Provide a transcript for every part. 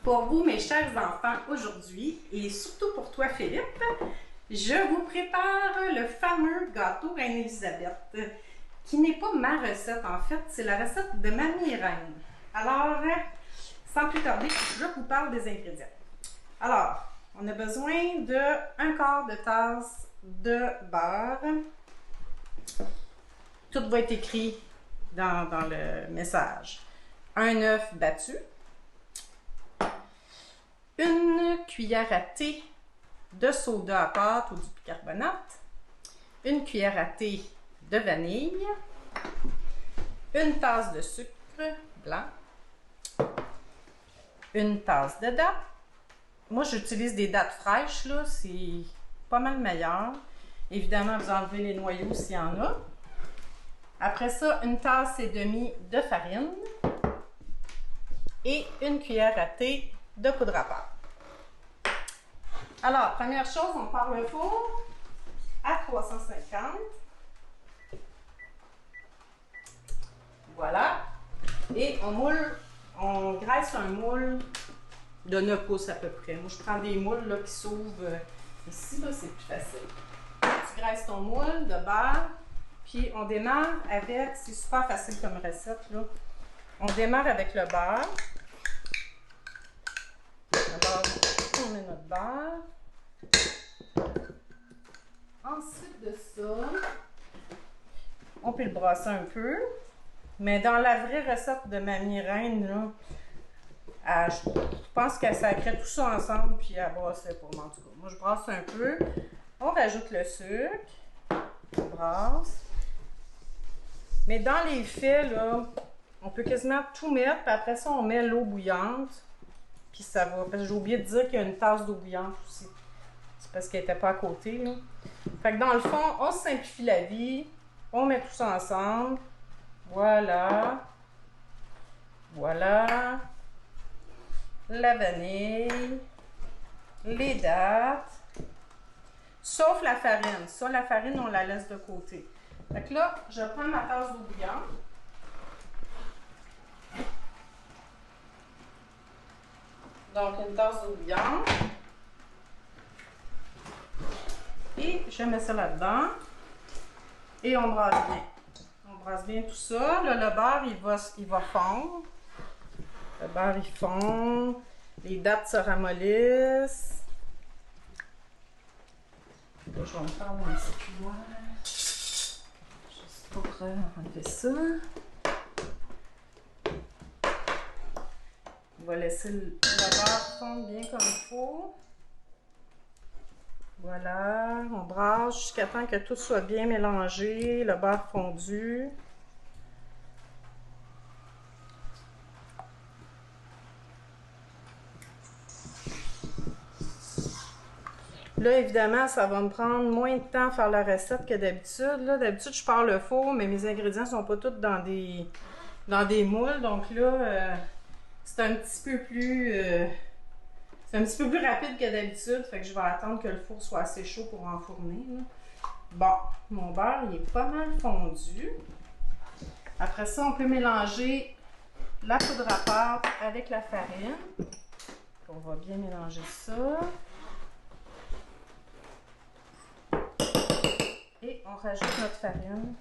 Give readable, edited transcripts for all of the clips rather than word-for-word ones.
Pour vous, mes chers enfants, aujourd'hui, et surtout pour toi, Philippe, je vous prépare le fameux gâteau Reine-Élisabeth, qui n'est pas ma recette, en fait, c'est la recette de Mamie Reine. Alors, sans plus tarder, je vous parle des ingrédients. Alors, on a besoin de 1/4 de tasse de beurre. Tout va être écrit dans le message. Un œuf battu. Une cuillère à thé de soda à pâte ou du bicarbonate. Une cuillère à thé de vanille. Une tasse de sucre blanc. Une tasse de dattes. Moi, j'utilise des dattes fraîches, là, c'est pas mal meilleur. Évidemment, vous enlevez les noyaux s'il y en a. Après ça, une tasse et demie de farine et une cuillère à thé de poudre à pâte. Alors, première chose, on part le four à 350. Voilà. Et on moule, on graisse un moule de 9 pouces à peu près. Moi, je prends des moules là, qui s'ouvrent ici, là, c'est plus facile. Tu graisses ton moule de beurre, puis on démarre avec, c'est super facile comme recette, là. On démarre avec le beurre. D'abord, on met notre beurre. Ensuite de ça, on peut le brasser un peu. Mais dans la vraie recette de Mamie Reine, là, je pense qu'elle sacrait tout ça ensemble puis elle brassait pour moi en tout cas. Moi, je brasse un peu. On rajoute le sucre. On brasse. Mais dans les faits, là, on peut quasiment tout mettre. Puis après ça, on met l'eau bouillante. Puis ça va. Parce que j'ai oublié de dire qu'il y a une tasse d'eau bouillante aussi. C'est parce qu'elle n'était pas à côté, là. Fait que dans le fond, on simplifie la vie. On met tout ça ensemble. Voilà. Voilà. La vanille. Les dattes. Sauf la farine. Ça, la farine, on la laisse de côté. Fait que là, je prends ma tasse d'eau bouillante. Donc, une tasse d'eau bouillante. Et je mets ça là-dedans. Et on brasse bien. On brasse bien tout ça. Là, le beurre, il va fondre. Le beurre, il fond. Les dattes se ramollissent. Là, je vais me prendre un petit cuillère. Juste pour enlever ça. On va laisser le beurre fondre bien comme il faut. Voilà, on brasse jusqu'à temps que tout soit bien mélangé, le beurre fondu. Là, évidemment, ça va me prendre moins de temps à faire la recette que d'habitude. D'habitude, je pars le four, mais mes ingrédients ne sont pas tous dans des moules. Donc là, c'est un petit peu plus... c'est un petit peu plus rapide que d'habitude, fait que je vais attendre que le four soit assez chaud pour enfourner. Là. Bon, mon beurre, il est pas mal fondu. Après ça, on peut mélanger la poudre à pâte avec la farine. On va bien mélanger ça. Et on rajoute notre farine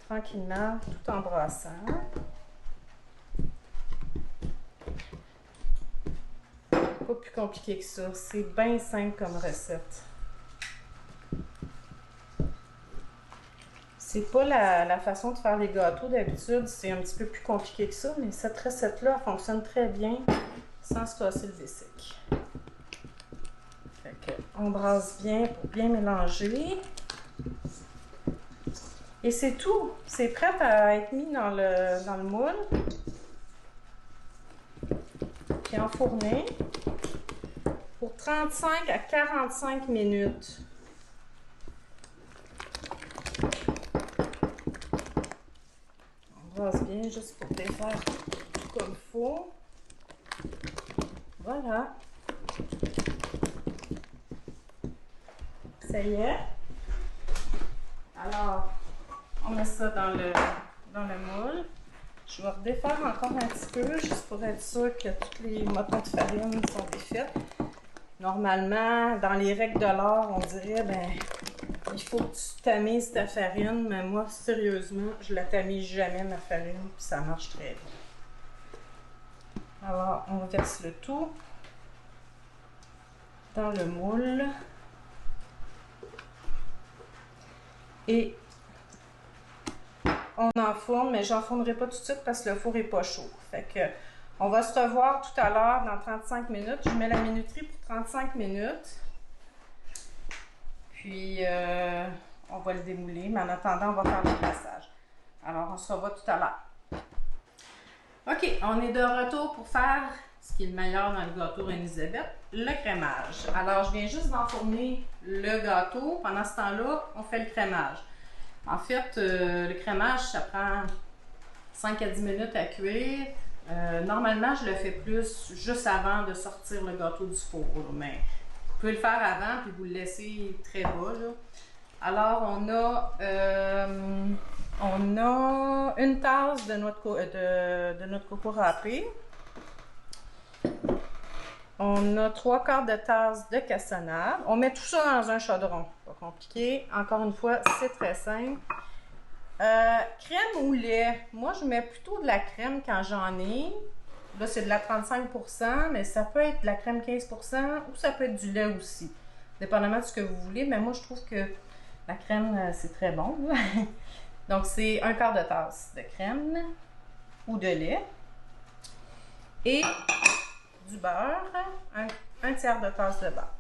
tranquillement, tout en brassant. Pas plus compliqué que ça. C'est bien simple comme recette. C'est pas la façon de faire les gâteaux d'habitude. C'est un petit peu plus compliqué que ça, mais cette recette-là fonctionne très bien sans se casser le vesic. Fait que on brasse bien pour bien mélanger. Et c'est tout. C'est prêt à être mis dans le moule. Puis enfourner pour 35 à 45 minutes. On brasse bien juste pour défaire tout comme il faut. Voilà. Ça y est. Alors, on met ça dans le moule. Je vais redéfaire encore un petit peu, juste pour être sûr que tous les motons de farine sont défaits. Normalement, dans les règles de l'art, on dirait, ben, il faut que tu tamises ta farine, mais moi, sérieusement, je la tamise jamais, ma farine, puis ça marche très bien. Alors, on verse le tout dans le moule. Et on enfourne, mais j'enfournerai pas tout de suite parce que le four est pas chaud. Fait que on va se revoir tout à l'heure dans 35 minutes. Je mets la minuterie pour 35 minutes. Puis on va le démouler, mais en attendant, on va faire le glaçage. Alors, on se revoit tout à l'heure. OK, on est de retour pour faire ce qui est le meilleur dans le gâteau Reine-Élisabeth, le crémage. Alors, je viens juste d'enfourner le gâteau. Pendant ce temps-là, on fait le crémage. En fait, le crémage, ça prend 5 à 10 minutes à cuire. Normalement, je le fais plus juste avant de sortir le gâteau du four. Mais vous pouvez le faire avant, puis vous le laissez très bas. Là. Alors, on a une tasse de notre coco râpé. On a 3/4 de tasse de cassonade. On met tout ça dans un chaudron. Pas compliqué. Encore une fois, c'est très simple. Crème ou lait? Moi, je mets plutôt de la crème quand j'en ai. Là, c'est de la 35%, mais ça peut être de la crème 15% ou ça peut être du lait aussi. Dépendamment de ce que vous voulez. Mais moi, je trouve que la crème, c'est très bon. Donc, c'est 1/4 de tasse de crème ou de lait. Et du beurre, un tiers de tasse de beurre.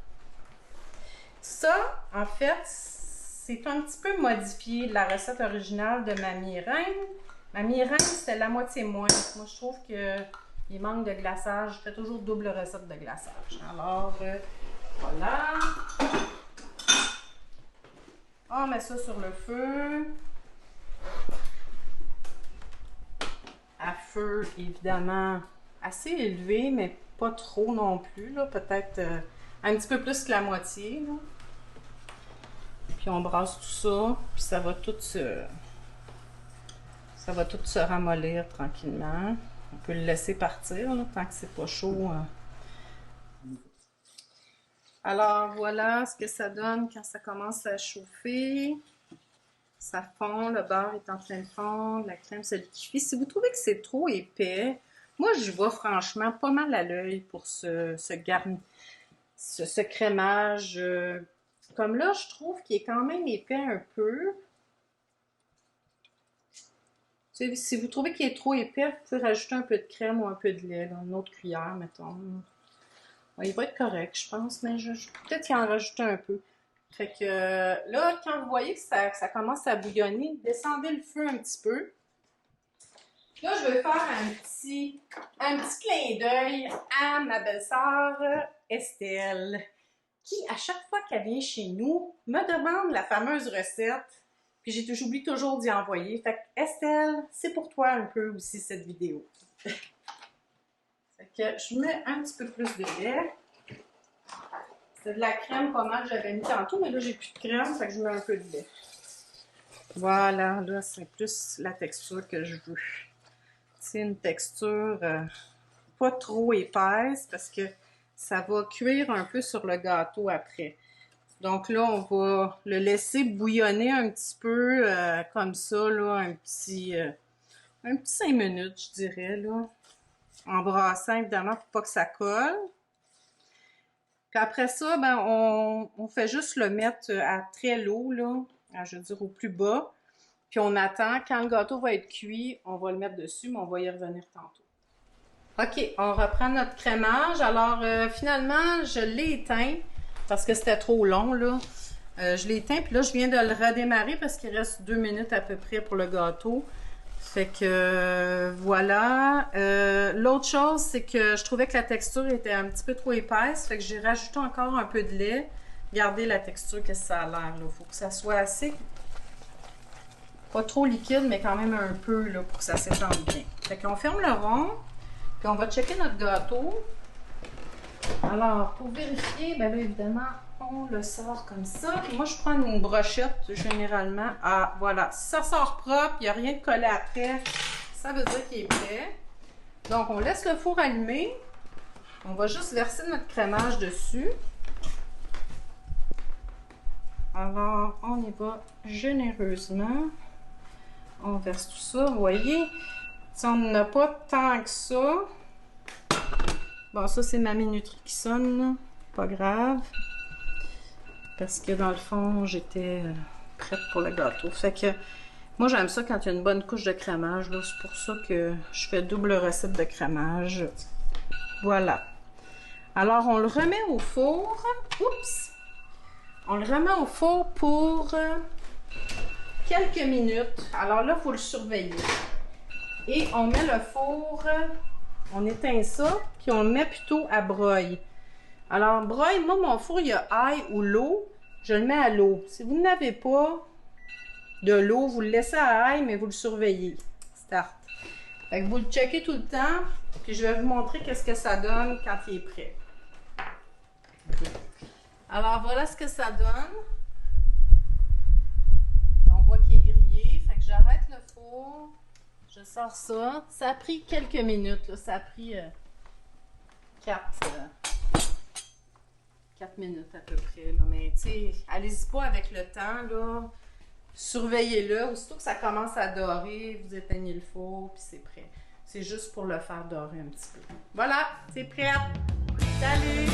Ça, en fait, c'est un petit peu modifié de la recette originale de Mamie Reine. Mamie Reine, c'est la moitié moins. Moi, je trouve qu'il manque de glaçage. Je fais toujours double recette de glaçage. Alors, voilà. On met ça sur le feu. À feu, évidemment, assez élevé, mais pas trop non plus, là, peut-être un petit peu plus que la moitié. Là. Puis on brasse tout ça, puis ça va tout se ramollir tranquillement. On peut le laisser partir là, tant que c'est pas chaud. Alors voilà ce que ça donne quand ça commence à chauffer. Ça fond, le beurre est en train de fondre, la crème se liquéfie. Si vous trouvez que c'est trop épais, moi, je vois franchement pas mal à l'œil pour ce crémage. Comme là, je trouve qu'il est quand même épais un peu. Si vous trouvez qu'il est trop épais, vous pouvez rajouter un peu de crème ou un peu de lait, dans une autre cuillère, mettons. Ouais, il va être correct, je pense, mais peut-être qu'il en rajouter un peu. Fait que là, quand vous voyez que ça commence à bouillonner, descendez le feu un petit peu. Là, je vais faire un petit clin d'œil à ma belle-sœur Estelle, qui, à chaque fois qu'elle vient chez nous, me demande la fameuse recette, puis j'oublie toujours d'y envoyer. Fait que, Estelle, c'est pour toi un peu aussi cette vidéo. Fait que je mets un petit peu plus de lait. C'est de la crème pas mal que j'avais mis tantôt, mais là, j'ai plus de crème, fait que je mets un peu de lait. Voilà, là, c'est plus la texture que je veux. C'est une texture pas trop épaisse parce que ça va cuire un peu sur le gâteau après. Donc là, on va le laisser bouillonner un petit peu comme ça, là, un petit 5 minutes, je dirais, là. En brassant, évidemment, pour pas que ça colle. Puis après ça, ben, on fait juste le mettre à très low, là, je veux dire au plus bas. Puis on attend, quand le gâteau va être cuit, on va le mettre dessus, mais on va y revenir tantôt. OK, on reprend notre crémage. Alors, finalement, je l'ai éteint parce que c'était trop long, là. Je l'ai éteint, puis là, je viens de le redémarrer parce qu'il reste 2 minutes à peu près pour le gâteau. Fait que, voilà. L'autre chose, c'est que je trouvais que la texture était un petit peu trop épaisse. Fait que j'ai rajouté encore un peu de lait. Regardez la texture que ça a l'air, là. Faut que ça soit assez... Pas trop liquide, mais quand même un peu, là, pour que ça s'étende bien. Fait qu'on ferme le rond, puis on va checker notre gâteau. Alors, pour vérifier, ben là, évidemment, on le sort comme ça. Puis moi, je prends une brochette, généralement. Ah, voilà. Si ça sort propre, il n'y a rien de collé après, ça veut dire qu'il est prêt. Donc, on laisse le four allumé. On va juste verser notre crémage dessus. Alors, on y va généreusement. On verse tout ça, vous voyez. Si on n'en a pas tant que ça. Bon, ça, c'est ma minuterie qui sonne, là. Pas grave. Parce que dans le fond, j'étais prête pour le gâteau. Fait que moi, j'aime ça quand il y a une bonne couche de crémage. C'est pour ça que je fais double recette de crémage. Voilà. Alors, on le remet au four. Oups! On le remet au four pour quelques minutes. Alors là, il faut le surveiller. Et on met le four, on éteint ça, puis on le met plutôt à broil. Alors, broil, moi, mon four, il y a ail ou l'eau. Je le mets à l'eau. Si vous n'avez pas de l'eau, vous le laissez à ail, mais vous le surveillez. Start. Fait que vous le checkez tout le temps, puis je vais vous montrer qu'est-ce que ça donne quand il est prêt. Alors, voilà ce que ça donne. On voit qu'il est grillé. Fait que j'arrête le four. Je sors ça. Ça a pris quelques minutes. Là. Ça a pris 4 minutes à peu près. Là. Mais, tu sais, allez-y pas avec le temps. Là. Surveillez-le. Aussitôt que ça commence à dorer, vous éteignez le four, puis c'est prêt. C'est juste pour le faire dorer un petit peu. Voilà, c'est prêt. Salut!